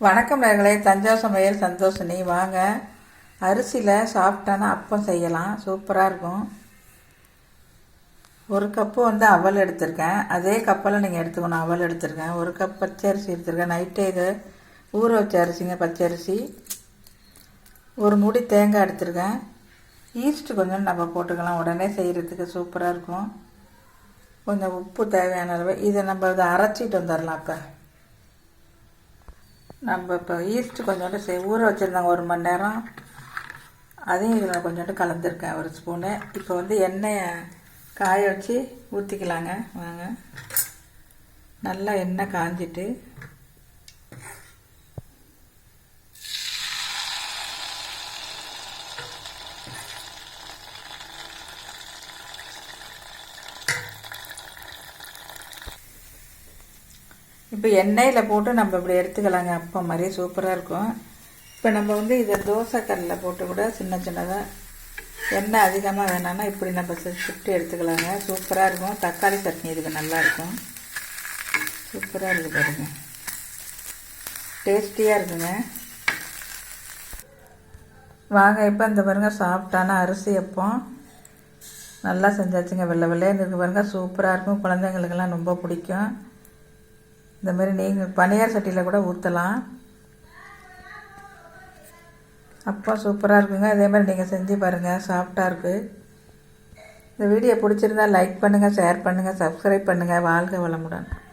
வணக்கம் நேயர்களே, தஞ்சாவூர் சமையல் சந்தோஷினி. வாங்க, அரிசியில் சாஃப்டான அப்பம் செய்யலாம். சூப்பராக இருக்கும். ஒரு கப்பு அவல் எடுத்திருக்கேன். அதே கப்பில் நீங்கள் எடுத்துக்கணும். அவல் எடுத்திருக்கேன். ஒரு கப் பச்சரிசி எடுத்திருக்கேன். நைட்டே இது ஊற வச்ச அரிசிங்க, பச்சரிசி. ஒரு மூடி தேங்காய் எடுத்திருக்கேன். ஈஸ்ட்டு கொஞ்சம் நம்ம போட்டுக்கலாம், உடனே செய்கிறதுக்கு சூப்பராக இருக்கும். கொஞ்சம் உப்பு தேவையான அளவு. இதை நம்ம இதை அரைச்சிட்டு வந்துடலாம். நம்ம இப்போ ஈஸ்ட்டு கொஞ்சோண்டு ஊற வச்சுருந்தாங்க 1 மணி நேரம். அதையும் இதில் கொஞ்சோண்டு கலந்துருக்கேன், 1 ஸ்பூனு. இப்போ எண்ணெயை காய வச்சு ஊற்றிக்கலாங்க. வாங்க, நல்லா எண்ணெய் காஞ்சிட்டு இப்போ எண்ணெயில் போட்டு நம்ம இப்படி எடுத்துக்கலாங்க. அப்பம் மாதிரி சூப்பராக இருக்கும். இப்போ நம்ம இதை தோசைக்கல்லில் போட்டு கூட சின்ன சின்னதாக, எண்ணெய் அதிகமாக வேணான்னா இப்படி நம்ம சுட்டு எடுத்துக்கலாங்க. சூப்பராக இருக்கும். தக்காளி சட்னி இதுக்கு நல்லாயிருக்கும். சூப்பராக இருக்குது பாருங்க, டேஸ்டியாக இருக்குங்க. வாங்க, இப்போ இந்த பாருங்க சாஃப்டான அரிசி அப்பம் நல்லா செஞ்சாச்சுங்க. வெள்ளை வெள்ளைன்னு இருக்கு பாருங்க, சூப்பராக இருக்கும். குழந்தைங்களுக்கெல்லாம் ரொம்ப பிடிக்கும். இந்த மாதிரி நீங்கள் பனியார் சட்டியில் கூட ஊற்றலாம். அப்போ சூப்பராக இருக்குங்க. அதே மாதிரி நீங்கள் செஞ்சு பாருங்கள், சாஃப்டாக இருக்குது. இந்த வீடியோ பிடிச்சிருந்தா லைக் பண்ணுங்கள், ஷேர் பண்ணுங்கள், சப்ஸ்கிரைப் பண்ணுங்கள். வாழ்க வளமுடன்.